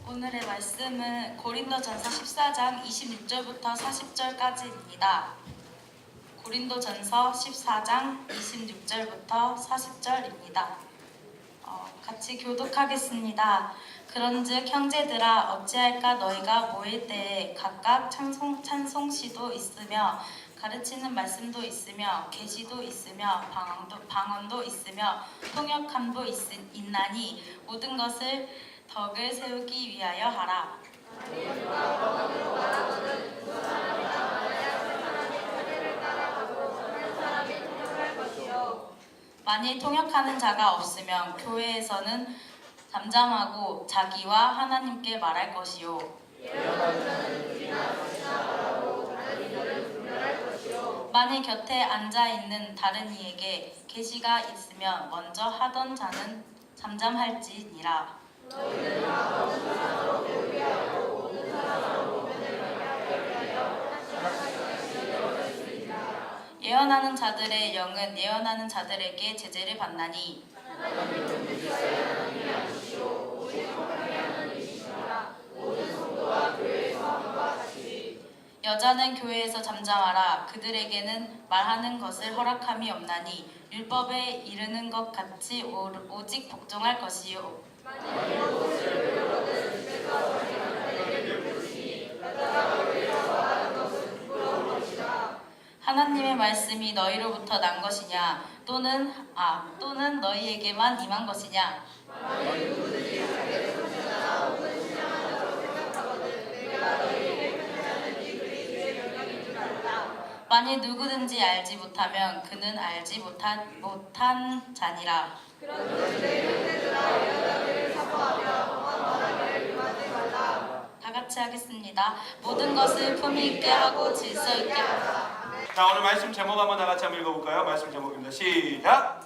오늘의 말씀은 고린도전서 14장 26절부터 40절까지입니다. 고린도전서 14장 26절부터 40절입니다. 같이 교독하겠습니다. 그런즉 형제들아 어찌할까 너희가 모일 때에 각각 찬송시도 있으며 가르치는 말씀도 있으며 계시도 있으며 방언도 있으며 통역함도 있나니 모든 것을 덕을 세우기 위하여 하라. 만일 통역하는 자가 없으면 교회에서는 잠잠하고 자기와 하나님께 말할 것이요. 만일 곁에 앉아있는 다른 이에게 계시가 있으면 먼저 하던 자는 잠잠할지니라. 예언하는 자들의 영은 예언하는 자들에게 제재를 받나니 여자는 교회에서 잠잠하라. 그들에게는 말하는 것을 허락함이 없나니 율법에 이르는 것 같이 오직 복종할 것이요. 하나님의 말씀이 너희로부터 난 것이냐 또는 너희에게만 임한 것이냐. 만일 누구든지 알지 못하면 그는 알지 못한 자니라. 다 같이 하겠습니다. 모든 것을 품위 있게 하고 질서 있게 하라. 자, 오늘 말씀 제목 한번 다 같이 한번 읽어볼까요? 말씀 제목입니다. 시작!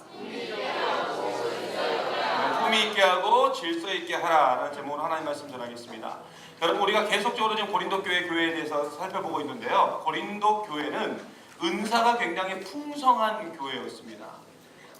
품위 있게 하고 질서 있게 하라 라는 제목으로 하나님 말씀 전하겠습니다. 여러분, 우리가 계속적으로 지금 고린도 교회에 대해서 살펴보고 있는데요. 고린도 교회는 은사가 굉장히 풍성한 교회였습니다.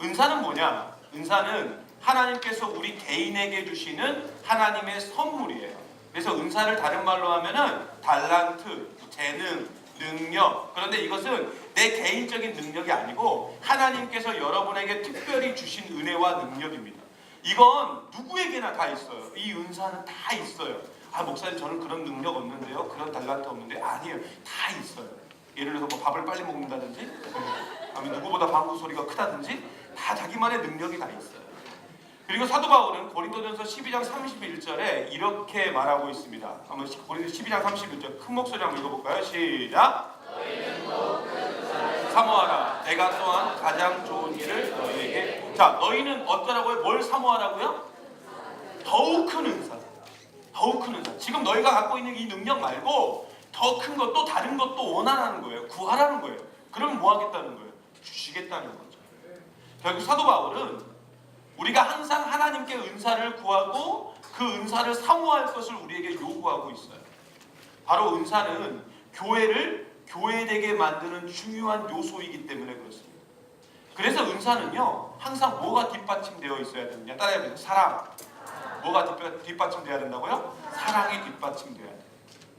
은사는 뭐냐? 은사는 하나님께서 우리 개인에게 주시는 하나님의 선물이에요. 그래서 은사를 다른 말로 하면은 달란트, 재능, 능력. 그런데 이것은 내 개인적인 능력이 아니고 하나님께서 여러분에게 특별히 주신 은혜와 능력입니다. 이건 누구에게나 다 있어요. 이 은사는 다 있어요. 목사님 저는 그런 능력 없는데요, 그런 달란트 없는데. 아니에요. 다 있어요. 예를 들어서 뭐 밥을 빨리 먹는다든지, 아니면 누구보다 방구 소리가 크다든지, 다 자기만의 능력이 다 있어요. 그리고 사도 바울은 고린도전서 12장 31절에 이렇게 말하고 있습니다. 한번 고린도 12장 31절 큰 목소리 한번 읽어볼까요? 시작! 사모하라. 내가 또한 가장 좋은 일을 너희에게. 자, 너희는 어떠라고요? 뭘 사모하라고요? 더욱 큰 은사. 더욱 큰 은사. 지금 너희가 갖고 있는 이 능력 말고 더 큰 것, 또 다른 것도 원하라는 거예요. 구하라는 거예요. 그러면 뭐 하겠다는 거예요? 주시겠다는 거죠. 결국 사도 바울은 우리가 항상 하나님께 은사를 구하고 그 은사를 사모할 것을 우리에게 요구하고 있어요. 바로 은사는 교회를 교회되게 만드는 중요한 요소이기 때문에 그렇습니다. 그래서 은사는요, 항상 뭐가 뒷받침되어 있어야 되느냐? 따라해보세요. 사랑. 뭐가 뒷받침되어야 된다고요? 사랑이 뒷받침되어야 돼요.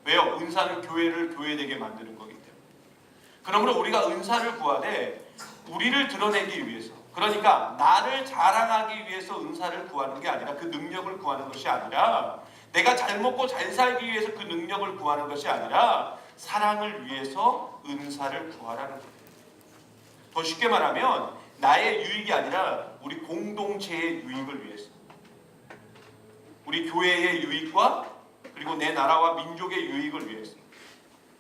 왜요? 은사는 교회를 교회되게 만드는 거기 때문에. 그러므로 우리가 은사를 구하되 우리를 드러내기 위해서, 그러니까 나를 자랑하기 위해서 은사를 구하는 게 아니라, 그 능력을 구하는 것이 아니라, 내가 잘 먹고 잘 살기 위해서 그 능력을 구하는 것이 아니라 사랑을 위해서 은사를 구하라는 거예요. 더 쉽게 말하면 나의 유익이 아니라 우리 공동체의 유익을 위해서, 우리 교회의 유익과 그리고 내 나라와 민족의 유익을 위해서,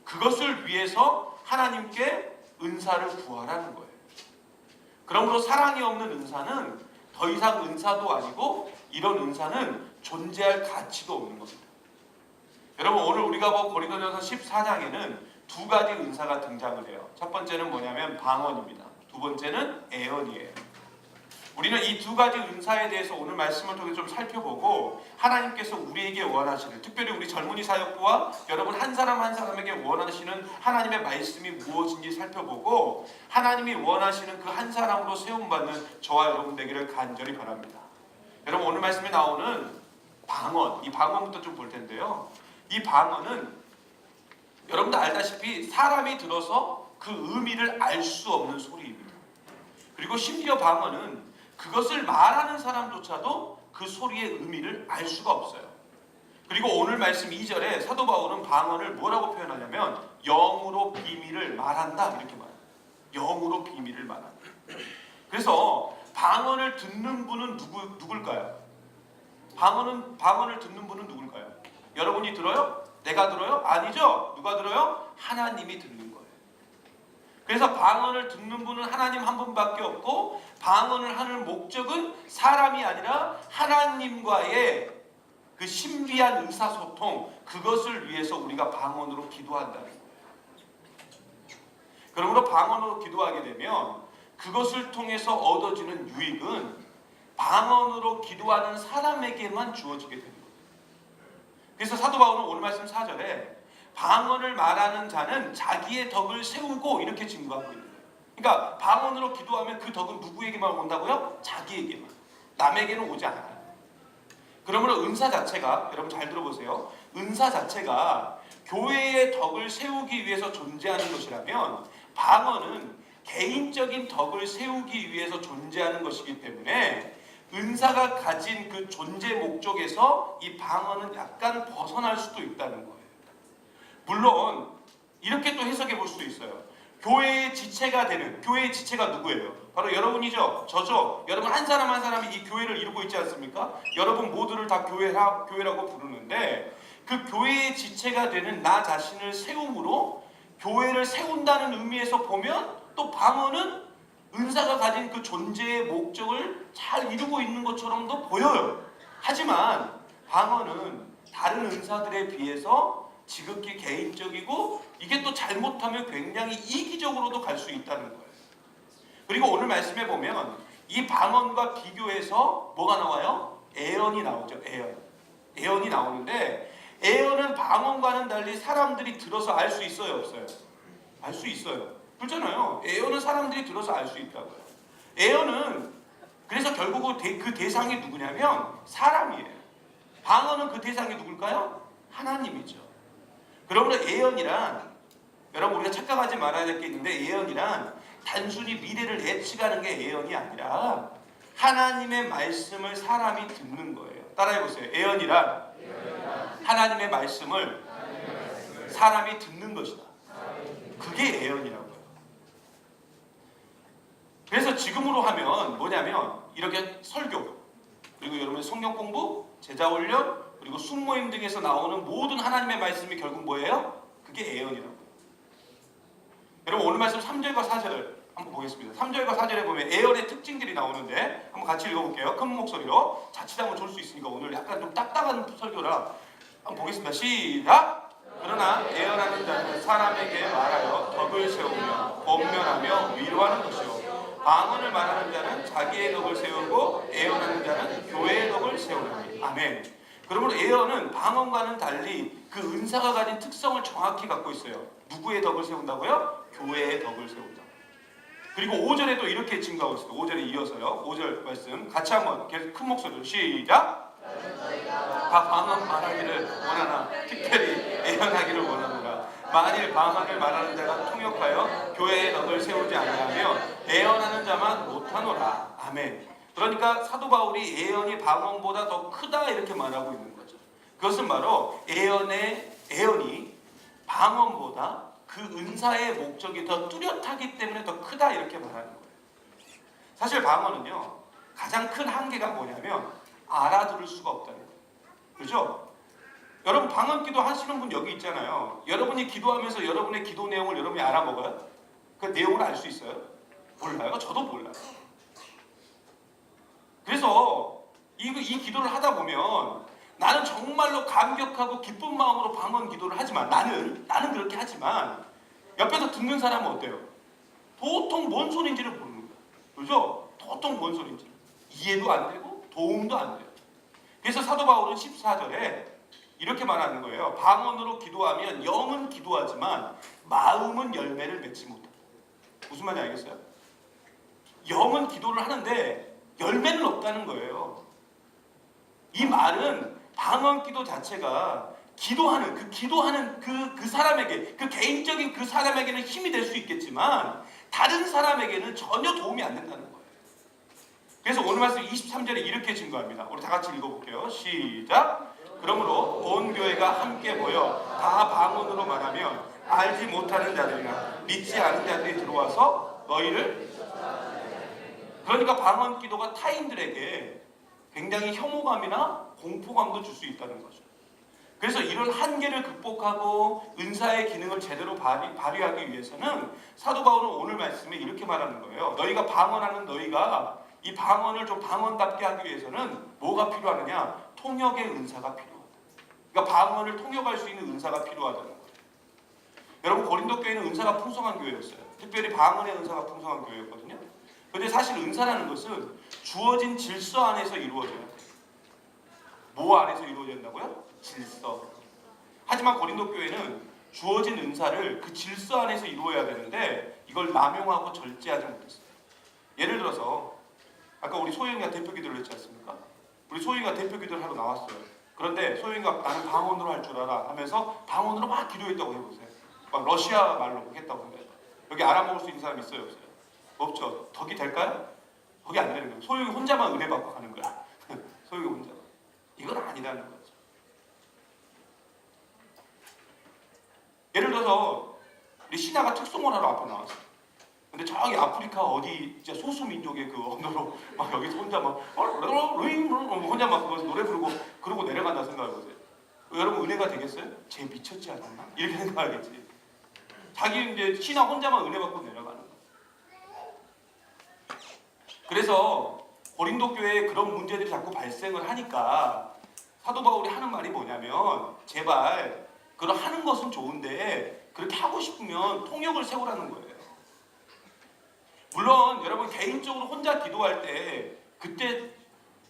그것을 위해서 하나님께 은사를 구하라는 거예요. 그러므로 사랑이 없는 은사는 더 이상 은사도 아니고, 이런 은사는 존재할 가치도 없는 겁니다. 여러분, 오늘 우리가 본 고린도전서 14장에는 두 가지 은사가 등장을 해요. 첫 번째는 뭐냐면 방언입니다. 두 번째는 애언이에요. 우리는 이 두 가지 은사에 대해서 오늘 말씀을 통해 좀 살펴보고, 하나님께서 우리에게 원하시는, 특별히 우리 젊은이 사역부와 여러분 한 사람 한 사람에게 원하시는 하나님의 말씀이 무엇인지 살펴보고, 하나님이 원하시는 그 한 사람으로 세움받는 저와 여러분 되기를 간절히 바랍니다. 여러분, 오늘 말씀에 나오는 방언, 이 방언부터 좀 볼 텐데요. 이 방언은 여러분도 알다시피 사람이 들어서 그 의미를 알 수 없는 소리입니다. 그리고 심지어 방언은 그것을 말하는 사람조차도 그 소리의 의미를 알 수가 없어요. 그리고 오늘 말씀 2절에 사도 바울은 방언을 뭐라고 표현하냐면 영으로 비밀을 말한다 이렇게 말해요. 영으로 비밀을 말한다. 그래서 방언을 듣는 분은 누굴까요? 방언을 듣는 분은 누굴까요? 여러분이 들어요? 내가 들어요? 아니죠. 누가 들어요? 하나님이 듣는 거예요. 그래서 방언을 듣는 분은 하나님 한 분밖에 없고 방언을 하는 목적은 사람이 아니라 하나님과의 그 신비한 의사소통, 그것을 위해서 우리가 방언으로 기도한다는 거예요. 그러므로 방언으로 기도하게 되면 그것을 통해서 얻어지는 유익은 방언으로 기도하는 사람에게만 주어지게 됩니다. 그래서 사도 바울은 오늘 말씀 4절에 방언을 말하는 자는 자기의 덕을 세우고 이렇게 증거하고 있는 거예요. 그러니까 방언으로 기도하면 그 덕은 누구에게만 온다고요? 자기에게만. 남에게는 오지 않아요. 그러므로 은사 자체가, 여러분 잘 들어보세요. 은사 자체가 교회의 덕을 세우기 위해서 존재하는 것이라면 방언은 개인적인 덕을 세우기 위해서 존재하는 것이기 때문에 은사가 가진 그 존재 목적에서 이 방언은 약간 벗어날 수도 있다는 거예요. 물론 이렇게 또 해석해 볼 수도 있어요. 교회의 지체가 되는, 교회의 지체가 누구예요? 바로 여러분이죠. 저죠. 여러분 한 사람 한 사람이 이 교회를 이루고 있지 않습니까? 여러분 모두를 다 교회라고 부르는데 그 교회의 지체가 되는 나 자신을 세움으로 교회를 세운다는 의미에서 보면 또 방언은 은사가 가진 그 존재의 목적을 잘 이루고 있는 것처럼도 보여요. 하지만 방언은 다른 은사들에 비해서 지극히 개인적이고 이게 또 잘못하면 굉장히 이기적으로도 갈 수 있다는 거예요. 그리고 오늘 말씀에 보면 이 방언과 비교해서 뭐가 나와요? 애언이 나오죠. 애언이 나오는데 애언은 방언과는 달리 사람들이 들어서 알 수 있어요, 없어요? 알 수 있어요. 그렇잖아요. 애언은 사람들이 들어서 알 수 있다고요. 애언은 그래서 결국 그 대상이 누구냐면 사람이에요. 방언은 그 대상이 누굴까요? 하나님이죠. 그러므로 애언이란, 여러분 우리가 착각하지 말아야 될 게 있는데, 애언이란 단순히 미래를 예측하는 게 애언이 아니라 하나님의 말씀을 사람이 듣는 거예요. 따라해보세요. 애언이란 하나님의 말씀을 사람이 듣는 것이다. 그게 애언이라고요. 그래서 지금으로 하면 뭐냐면 이렇게 설교, 그리고 여러분의 성경 공부, 제자 훈련, 그리고 숙모임 등에서 나오는 모든 하나님의 말씀이 결국 뭐예요? 그게 애언이라고요. 여러분 오늘 말씀 3절과 4절 한번 보겠습니다. 3절과 4절에 보면 애언의 특징들이 나오는데 한번 같이 읽어볼게요. 큰 목소리로. 자칫하면 좋을 수 있으니까 오늘 약간 좀 딱딱한 설교라 한번 보겠습니다. 시작! 그러나 애언하는 자는 사람에게 말하여 덕을 세우며 권면하며 위로하는 것이요 방언을 말하는 자는 자기의 덕을 세우고 애언하는 자는 교회의 덕을 세우나니. 아멘. 그러므로 애언은 방언과는 달리 그 은사가 가진 특성을 정확히 갖고 있어요. 누구의 덕을 세운다고요? 교회의 덕을 세운다. 그리고 5절에도 이렇게 증거하고 있어요. 5절에 이어서요. 5절 말씀 같이 한번 계속 큰 목소리로 시작! 다 방언 말하기를 원하나 특별히 애언하기를 원하노라. 만일 방언을 말하는 자가 통역하여 교회의 덕을 세우지 아니하며 애언하는 자만 못하노라. 아멘. 그러니까 사도 바울이 애언이 방언보다 더 크다 이렇게 말하고 있는 거죠. 그것은 바로 애언이 방언보다 그 은사의 목적이 더 뚜렷하기 때문에 더 크다 이렇게 말하는 거예요. 사실 방언은요 가장 큰 한계가 뭐냐면 알아들을 수가 없다는 거예요. 그렇죠? 여러분 방언 기도 하시는 분 여기 있잖아요. 여러분이 기도하면서 여러분의 기도 내용을 여러분이 알아먹어요? 그 내용을 알 수 있어요? 몰라요? 저도 몰라요. 그래서 이 기도를 하다 보면 나는 정말로 감격하고 기쁜 마음으로 방언 기도를 하지만 나는 그렇게 하지만 옆에서 듣는 사람은 어때요? 도통 뭔 소리인지를 모르는 거예요. 그렇죠? 도통 뭔 소리인지 이해도 안 되고 도움도 안 돼요. 그래서 사도 바울은 14절에 이렇게 말하는 거예요. 방언으로 기도하면 영은 기도하지만 마음은 열매를 맺지 못한다. 무슨 말인지 알겠어요? 영은 기도를 하는데 열매는 없다는 거예요. 이 말은 방언기도 자체가 기도하는 그 사람에게, 그 개인적인 그 사람에게는 힘이 될 수 있겠지만 다른 사람에게는 전혀 도움이 안 된다는 거예요. 그래서 오늘 말씀 23절에 이렇게 증거합니다. 우리 다 같이 읽어볼게요. 시작. 그러므로 온 교회가 함께 모여 다 방언으로 말하면 알지 못하는 자들이나 믿지 않은 자들이 들어와서 너희를, 그러니까 방언 기도가 타인들에게 굉장히 혐오감이나 공포감도 줄 수 있다는 거죠. 그래서 이런 한계를 극복하고 은사의 기능을 제대로 발휘하기 위해서는 사도 바울은 오늘 말씀에 이렇게 말하는 거예요. 너희가 방언하는 너희가 이 방언을 좀 방언답게 하기 위해서는 뭐가 필요하느냐? 통역의 은사가 필요하다. 그러니까 방언을 통역할 수 있는 은사가 필요하다는 거예요. 여러분, 고린도 교회는 은사가 풍성한 교회였어요. 특별히 방언의 은사가 풍성한 교회였거든요. 그런데 사실 은사라는 것은 주어진 질서 안에서 이루어져야 돼요. 뭐 안에서 이루어진다고요? 질서. 하지만 고린도 교회는 주어진 은사를 그 질서 안에서 이루어야 되는데 이걸 남용하고 절제하지 못했어요. 예를 들어서 아까 우리 소영이가 대표 기도를 했지 않습니까? 우리 소영이가 대표 기도를 하러 나왔어요. 그런데 소영이가 나는 방언으로 할 줄 알아 하면서 방언으로 막 기도했다고 해보세요. 막 러시아 말로 했다고 해요. 여기 알아먹을 수 있는 사람 있어요, 없어요? 없죠. 덕이 될까요? 덕이 안 되는 거예요. 소영이 혼자만 은혜 받고 가는 거야. 소영이 혼자. 이건 아니라는 거죠. 예를 들어서 우리 신하가 특송원하러 앞에 나왔어요. 근데 저기 아프리카 어디 진짜 소수 민족의 그 언어로 막 여기서 혼자 막 혼자 막 그거 노래 부르고 그러고 내려간다 생각해보세요. 여러분 은혜가 되겠어요? 쟤 미쳤지 않았나? 이렇게 생각하겠지. 자기 이제 신하 혼자만 은혜 받고 내려가는 거예요. 그래서 고린도 교회에 그런 문제들이 자꾸 발생을 하니까 사도 바울이 하는 말이 뭐냐면 제발 그런 하는 것은 좋은데 그렇게 하고 싶으면 통역을 세우라는 거예요. 물론 여러분 개인적으로 혼자 기도할 때 그때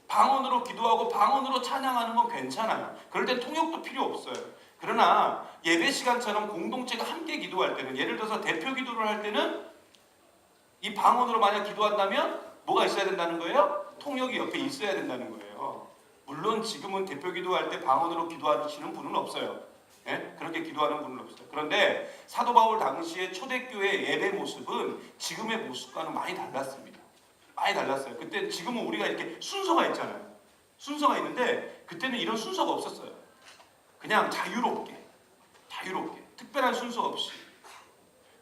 방언으로 기도하고 방언으로 찬양하는 건 괜찮아요. 그럴 땐 통역도 필요 없어요. 그러나 예배 시간처럼 공동체가 함께 기도할 때는, 예를 들어서 대표 기도를 할 때는 이 방언으로 만약 기도한다면 뭐가 있어야 된다는 거예요? 통역이 옆에 있어야 된다는 거예요. 물론 지금은 대표 기도할 때 방언으로 기도하시는 분은 없어요. 예? 그렇게 기도하는 분은 없어요. 그런데 사도 바울 당시의 초대교회 예배 모습은 지금의 모습과는 많이 달랐습니다. 많이 달랐어요. 그때 지금은 우리가 이렇게 순서가 있잖아요. 순서가 있는데 그때는 이런 순서가 없었어요. 그냥 자유롭게 특별한 순서 없이.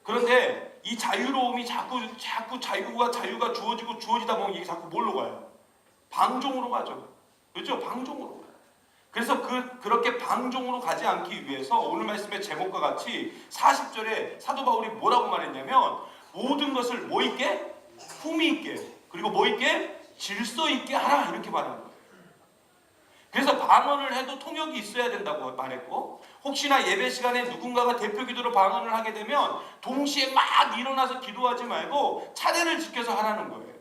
그런데 이 자유로움이 자꾸 자유가 주어지다 보면 이게 자꾸 뭘로 가요? 방종으로 가죠. 그렇죠? 방종으로 가요. 그래서 그렇게 방종으로 가지 않기 위해서 오늘 말씀의 제목과 같이 40절에 사도 바울이 뭐라고 말했냐면 모든 것을 뭐 있게? 품위 있게, 그리고 뭐 있게? 질서 있게 하라, 이렇게 말하는 거예요. 그래서 방언을 해도 통역이 있어야 된다고 말했고, 혹시나 예배 시간에 누군가가 대표 기도로 방언을 하게 되면 동시에 막 일어나서 기도하지 말고 차례를 지켜서 하라는 거예요.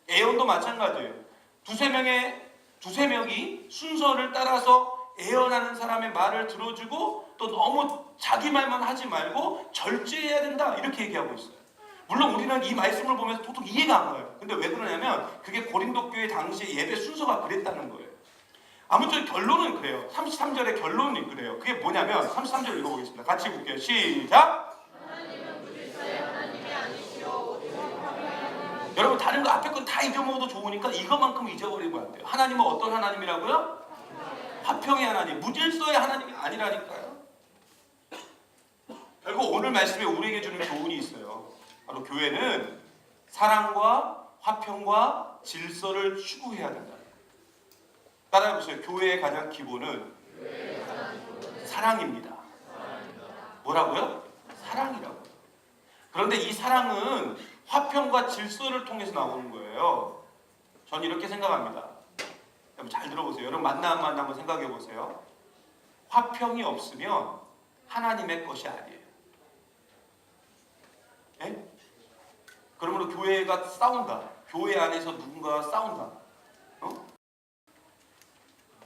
애언도 마찬가지예요. 두세 명이 순서를 따라서 애언하는 사람의 말을 들어주고 또 너무 자기 말만 하지 말고 절제해야 된다, 이렇게 얘기하고 있어요. 물론 우리는 이 말씀을 보면서 도통 이해가 안 가요. 근데 왜 그러냐면 그게 고린도 교회 당시의 예배 순서가 그랬다는 거예요. 아무튼 결론은 그래요. 33절의 결론이 그래요. 그게 뭐냐면 33절 읽어보겠습니다. 같이 볼게요. 시작! 여러분 다른 거 앞에 건 다 잊어먹어도 좋으니까 이거만큼 잊어버리면 안 돼요. 하나님은 어떤 하나님이라고요? 화평의 하나님, 무질서의 하나님이 아니라니까요. 결국 오늘 말씀에 우리에게 주는 교훈이 있어요. 바로 교회는 사랑과 화평과 질서를 추구해야 된다. 따라해보세요. 교회의 가장 기본은 사랑입니다. 뭐라고요? 사랑이라고요. 그런데 이 사랑은 화평과 질서를 통해서 나오는 거예요. 전 이렇게 생각합니다. 여러분 잘 들어보세요. 여러분 만나 한번 생각해 보세요. 화평이 없으면 하나님의 것이 아니에요. 예? 그러므로 교회가 싸운다. 교회 안에서 누군가가 싸운다.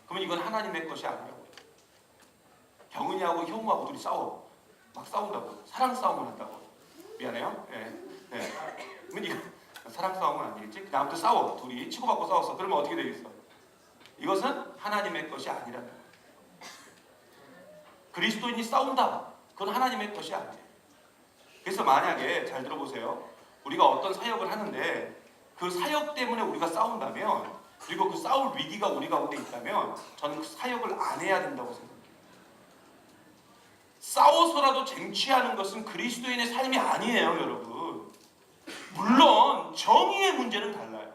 그러면 이건 하나님의 것이 아니라고요. 경은이하고 형우하고 둘이 싸워. 막 싸운다고. 사랑 싸움을 한다고. 미안해요. 네. 그러면 이거 사랑 싸움은 아니겠지? 다음부터 싸워. 둘이 치고받고 싸웠어. 그러면 어떻게 되겠어? 이것은 하나님의 것이 아니라는 거예요. 그리스도인이 싸운다. 그건 하나님의 것이 아니에요. 그래서 만약에 잘 들어보세요. 우리가 어떤 사역을 하는데 그 사역 때문에 우리가 싸운다면, 그리고 그 싸울 위기가 우리 가운데 있다면 저는 그 사역을 안 해야 된다고 생각해요. 싸워서라도 쟁취하는 것은 그리스도인의 삶이 아니에요, 여러분. 물론 정의의 문제는 달라요.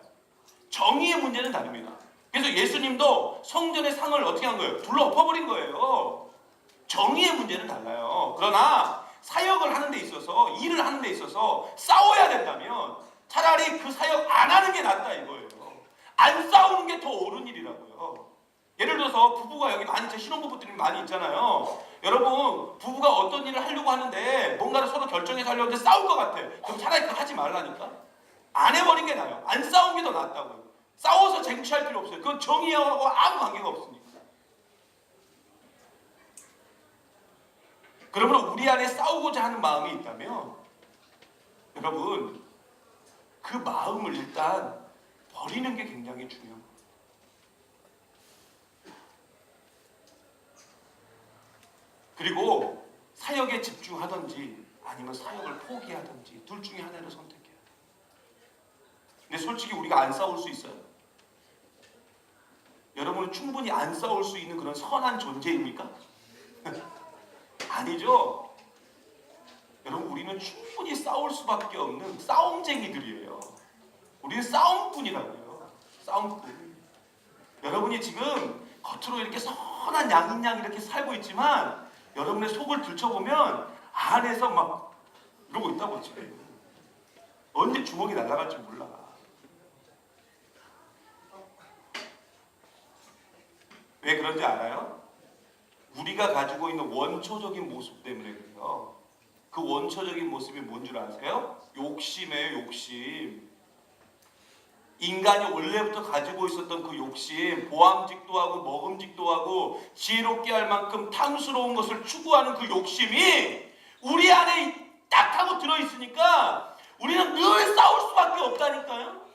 정의의 문제는 다릅니다. 그래서 예수님도 성전의 상을 어떻게 한 거예요? 불러 엎어버린 거예요. 정의의 문제는 달라요. 그러나 사역을 하는 데 있어서, 일을 하는 데 있어서 싸워야 된다면 차라리 그 사역 안 하는 게 낫다 이거예요. 안 싸우는 게 더 옳은 일이라고요. 예를 들어서 부부가 여기 많이, 제 신혼부부들이 많이 있잖아요. 여러분, 부부가 어떤 일을 하려고 하는데 뭔가를 서로 결정해서 하려고 하는데 싸울 것 같아. 그럼 차라리 그거 하지 말라니까. 안 해버린 게 나아요. 안 싸운 게 더 낫다고요. 싸워서 쟁취할 필요 없어요. 그건 정의하고 아무 관계가 없으니까. 그러므로 우리 안에 싸우고자 하는 마음이 있다면 여러분, 그 마음을 일단 버리는 게 굉장히 중요한 거예요. 그리고 사역에 집중하든지 아니면 사역을 포기하든지 둘 중에 하나를 선택해야 돼요. 근데 솔직히 우리가 안 싸울 수 있어요? 여러분은 충분히 안 싸울 수 있는 그런 선한 존재입니까? 아니죠. 여러분, 우리는 충분히 싸울 수밖에 없는 싸움쟁이들이에요. 우리는 싸움꾼이라고요. 싸움꾼. 여러분이 지금 겉으로 이렇게 선한 양인 양 이렇게 살고 있지만 여러분의 속을 들춰보면 안에서 막 이러고 있다고 지금. 언제 주먹이 날아갈지 몰라. 왜 그런지 알아요? 우리가 가지고 있는 원초적인 모습 때문에 그래요. 그 원초적인 모습이 뭔 줄 아세요? 욕심이에요, 욕심. 인간이 원래부터 가지고 있었던 그 욕심, 보암직도 하고 먹음직도 하고 지혜롭게 할 만큼 탐스러운 것을 추구하는 그 욕심이 우리 안에 딱 하고 들어있으니까 우리는 늘 싸울 수밖에 없다니까요.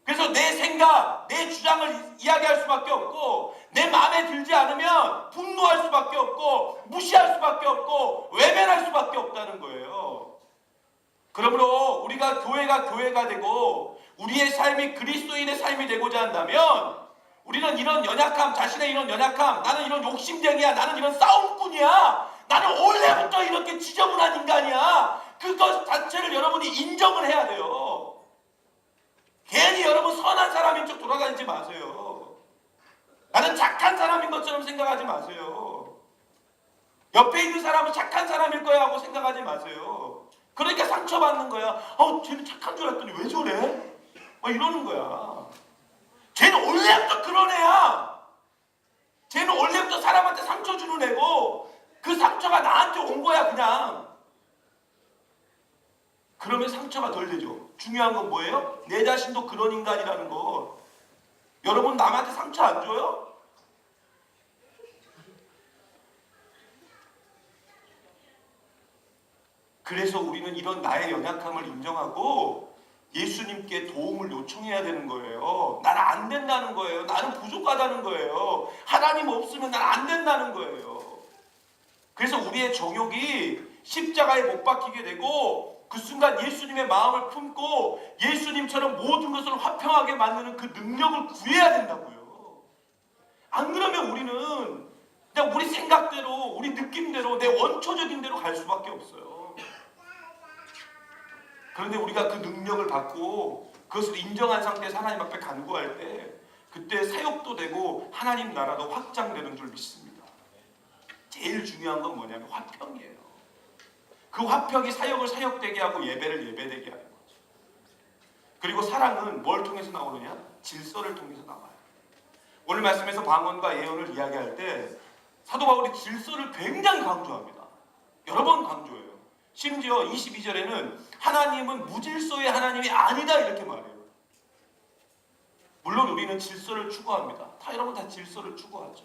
그래서 내 생각, 내 주장을 이야기할 수밖에 없고 내 마음에 들지 않으면 분노할 수밖에 없고 무시할 수밖에 없고 외면할 수밖에 없다는 거예요. 그러므로 우리가 교회가 되고 우리의 삶이 그리스도인의 삶이 되고자 한다면 우리는 이런 연약함, 자신의 이런 연약함, 나는 이런 욕심쟁이야, 나는 이런 싸움꾼이야, 나는 원래부터 이렇게 지저분한 인간이야, 그것 자체를 여러분이 인정을 해야 돼요. 괜히 여러분 선한 사람인 척 돌아다니지 마세요. 나는 착한 사람인 것처럼 생각하지 마세요. 옆에 있는 사람은 착한 사람일 거야 하고 생각하지 마세요. 그러니까 상처받는 거야. 쟤는 착한 줄 알았더니 왜 저래? 막 이러는 거야. 쟤는 원래부터 그런 애야. 쟤는 원래부터 사람한테 상처 주는 애고 그 상처가 나한테 온 거야 그냥. 그러면 상처가 덜 되죠. 중요한 건 뭐예요? 내 자신도 그런 인간이라는 거. 여러분 남한테 상처 안 줘요? 그래서 우리는 이런 나의 연약함을 인정하고 예수님께 도움을 요청해야 되는 거예요. 나는 안 된다는 거예요. 나는 부족하다는 거예요. 하나님 없으면 난 안 된다는 거예요. 그래서 우리의 정욕이 십자가에 못 박히게 되고 그 순간 예수님의 마음을 품고 예수님처럼 모든 것을 화평하게 만드는 그 능력을 구해야 된다고요. 안 그러면 우리는 그냥 우리 생각대로, 우리 느낌대로, 내 원초적인 대로 갈 수밖에 없어요. 그런데 우리가 그 능력을 받고 그것을 인정한 상태에서 하나님 앞에 간구할 때 그때 사역도 되고 하나님 나라도 확장되는 줄 믿습니다. 제일 중요한 건 뭐냐면 화평이에요. 그 화평이 사역을 사역되게 하고 예배를 예배되게 하는 거죠. 그리고 사랑은 뭘 통해서 나오느냐? 질서를 통해서 나와요. 오늘 말씀에서 방언과 예언을 이야기할 때 사도 바울이 질서를 굉장히 강조합니다. 여러 번 강조해요. 심지어 22절에는 하나님은 무질서의 하나님이 아니다 이렇게 말해요. 물론 우리는 질서를 추구합니다. 여러분 다 질서를 추구하죠.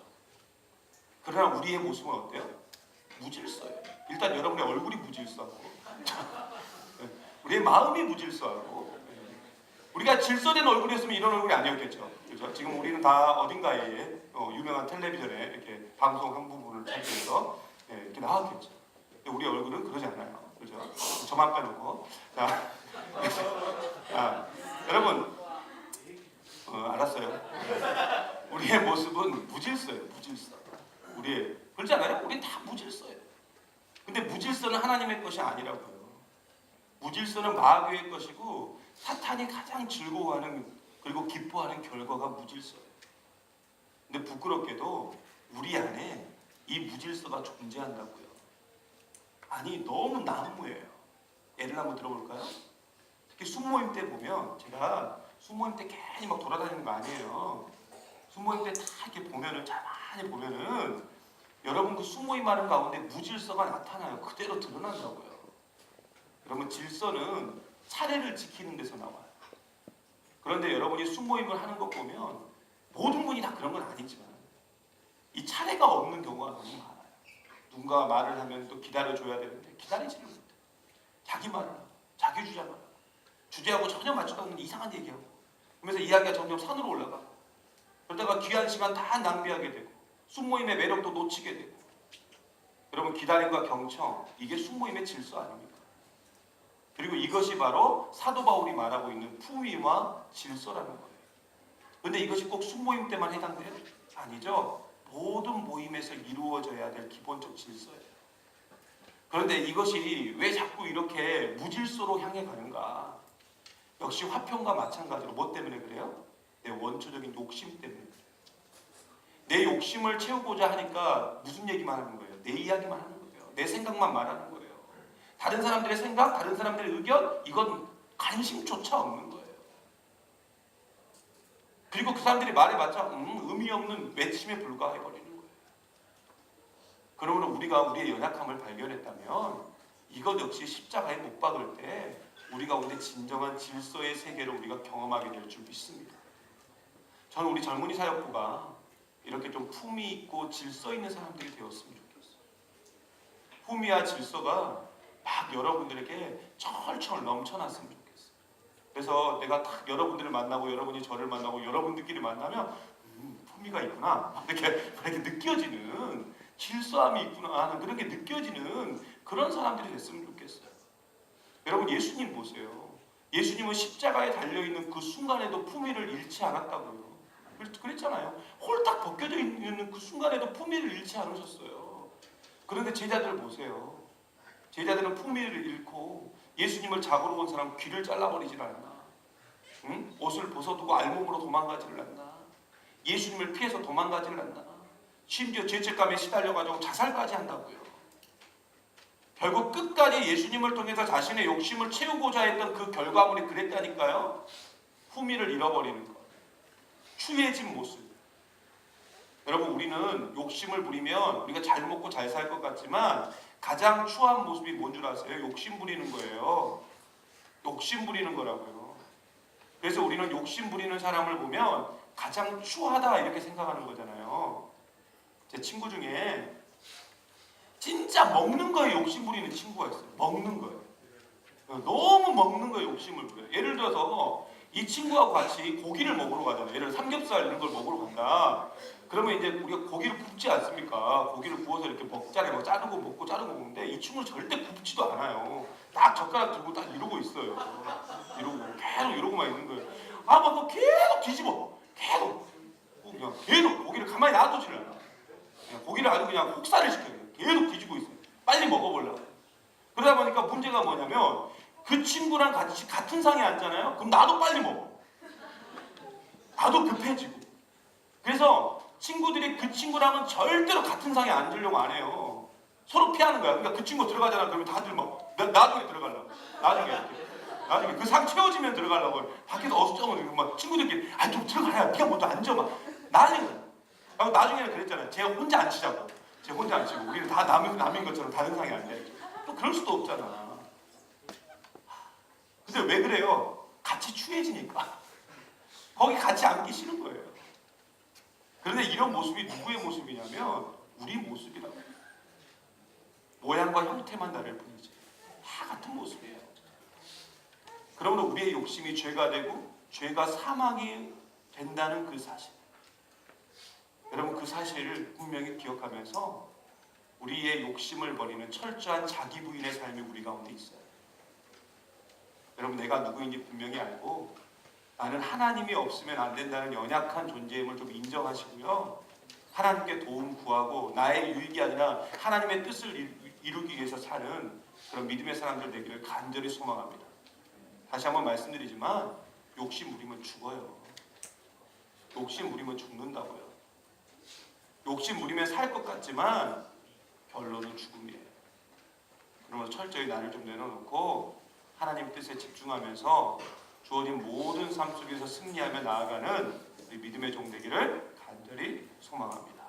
그러나 우리의 모습은 어때요? 무질서예요. 일단 여러분의 얼굴이 무질서하고 우리의 마음이 무질서하고 우리가 질서된 얼굴이었으면 이런 얼굴이 아니었겠죠. 그렇죠? 지금 우리는 다 어딘가에 유명한 텔레비전에 이렇게 방송 한 부분을 상태에서 이렇게 나왔겠죠. 우리 얼굴은 그러지 않아요. 그죠? 저만 빼놓고. 자, 여러분, 알았어요. 우리의 모습은 무질서예요. 무질서. 그렇지 않아요? 우린 다 무질서예요. 근데 무질서는 하나님의 것이 아니라고요. 무질서는 마귀의 것이고 사탄이 가장 즐거워하는 그리고 기뻐하는 결과가 무질서예요. 근데 부끄럽게도 우리 안에 이 무질서가 존재한다고요. 아니 너무 난무해요. 예를 한번 들어볼까요? 특히 순모임 때 보면 제가 순모임 때 괜히 막 돌아다니는 거 아니에요. 순모임 때 다 이렇게 보면은 가만히 보면은 여러분 그 순모임 하는 가운데 무질서가 나타나요. 그대로 드러난다고요. 여러분 질서는 차례를 지키는 데서 나와요. 그런데 여러분이 순모임을 하는 것 보면 모든 분이 다 그런 건 아니지만 이 차례가 없는 경우가 너무 많아요. 누군가 말을 하면 또 기다려줘야 되는데 기다리지를 못해. 자기 말을 하고 자기 주장을 하고 주제하고 전혀 맞지도 않는 이상한 얘기하고 그러면서 이야기가 점점 산으로 올라가고 그러다가 귀한 시간 다 낭비하게 되고 순모임의 매력도 놓치게 되고 여러분 기다림과 경청 이게 순모임의 질서 아닙니까? 그리고 이것이 바로 사도 바울이 말하고 있는 품위와 질서라는 거예요. 그런데 이것이 꼭 순모임 때만 해당돼요? 아니죠. 모든 모임에서 이루어져야 될 기본적 질서예요. 그런데 이것이 왜 자꾸 이렇게 무질서로 향해 가는가? 역시 화평과 마찬가지로 뭐 때문에 그래요? 내 원초적인 욕심 때문에 그래요. 내 욕심을 채우고자 하니까 무슨 얘기만 하는 거예요? 내 이야기만 하는 거예요. 내 생각만 말하는 거예요. 다른 사람들의 생각, 다른 사람들의 의견 이건 관심조차 없는 거예요. 그리고 그 사람들이 말해봤자 의미 없는 외침에 불과해버리는 거예요. 그러므로 우리가 우리의 연약함을 발견했다면 이것 역시 십자가에 못 박을 때 우리 가운데 진정한 질서의 세계를 우리가 경험하게 될 줄 믿습니다. 저는 우리 젊은이 사역부가 이렇게 좀 품위 있고 질서 있는 사람들이 되었으면 좋겠어요. 품위와 질서가 막 여러분들에게 철철 넘쳐났으면 좋겠어요. 그래서 내가 딱 여러분들을 만나고 여러분이 저를 만나고 여러분들끼리 만나면 품위가 있구나 이렇게 느껴지는 질서함이 있구나 하는 그런 게 느껴지는 그런 사람들이 됐으면 좋겠어요. 여러분 예수님 보세요. 예수님은 십자가에 달려있는 그 순간에도 품위를 잃지 않았다고요. 그랬잖아요. 홀딱 벗겨져 있는 그 순간에도 품위를 잃지 않으셨어요. 그런데 제자들 보세요. 제자들은 품위를 잃고 예수님을 잡으러 온 사람 귀를 잘라버리질 않나? 응? 옷을 벗어두고 알몸으로 도망가지를 않나? 예수님을 피해서 도망가지를 않나? 심지어 죄책감에 시달려가지고 자살까지 한다고요. 결국 끝까지 예수님을 통해서 자신의 욕심을 채우고자 했던 그 결과물이 그랬다니까요. 품위를 잃어버리는 것. 추해진 모습. 여러분 우리는 욕심을 부리면 우리가 잘 먹고 잘 살 것 같지만 가장 추한 모습이 뭔 줄 아세요? 욕심 부리는 거예요. 욕심 부리는 거라고요. 그래서 우리는 욕심 부리는 사람을 보면 가장 추하다 이렇게 생각하는 거잖아요. 제 친구 중에 진짜 먹는 거에 욕심 부리는 친구가 있어요. 먹는 거예요. 너무 먹는 거에 욕심을 부려요. 예를 들어서 이 친구하고 같이 고기를 먹으러 가잖아요. 예를 들어 삼겹살 이런 걸 먹으러 간다. 그러면 이제 우리가 고기를 굽지 않습니까? 고기를 구워서 이렇게 먹잖아요. 막 자르고 먹고 자르고 먹는데 이 친구는 절대 굽지도 않아요. 딱 젓가락 들고 딱 이러고 있어요. 이러고 계속 이러고만 있는 거예요. 막 그거 계속 뒤집어. 그냥 계속 고기를 가만히 놔두지를 않아. 그냥 고기를 아주 그냥 혹사를 시켜요. 계속 뒤집고 있어요. 빨리 먹어보려고. 그러다 보니까 문제가 뭐냐면 그 친구랑 같이 같은 상에 앉잖아요. 그럼 나도 빨리 먹어. 나도 급해지고. 그래서 친구들이 그 친구랑은 절대로 같은 상에 앉으려고 안 해요. 서로 피하는 거야. 그러니까 그 친구 들어가잖아. 그러면 다들 막 나중에 들어가려고. 나중에 그 상 채워지면 들어가려고. 밖에서 어수쩡하고 막 친구들끼리 좀 들어가야 네가 먼저 앉아 막 난리가. 그리고 나중에는 그랬잖아요. 쟤 혼자 앉히자고. 쟤 혼자 앉히고 우리는 다 남인 것처럼 다른 상에 앉아야죠. 또 그럴 수도 없잖아. 근데 왜 그래요? 같이 추해지니까. 거기 같이 앉기 싫은 거예요. 그런데 이런 모습이 누구의 모습이냐면 우리 모습이라고. 모양과 형태만 다를 뿐이지. 다 같은 모습이에요. 그러므로 우리의 욕심이 죄가 되고 죄가 사망이 된다는 그 사실. 여러분 그 사실을 분명히 기억하면서 우리의 욕심을 버리는 철저한 자기 부인의 삶이 우리 가운데 있어요. 여러분, 내가 누구인지 분명히 알고 나는 하나님이 없으면 안 된다는 연약한 존재임을 좀 인정하시고요. 하나님께 도움 구하고 나의 유익이 아니라 하나님의 뜻을 이루기 위해서 사는 그런 믿음의 사람들 되기를 간절히 소망합니다. 다시 한번 말씀드리지만 욕심 부리면 죽어요. 욕심 부리면 죽는다고요. 욕심 부리면 살 것 같지만 결론은 죽음이에요. 그러면 철저히 나를 좀 내려놓고 하나님 뜻에 집중하면서 주어진 모든 삶 속에서 승리하며 나아가는 우리 믿음의 종 되기를 간절히 소망합니다.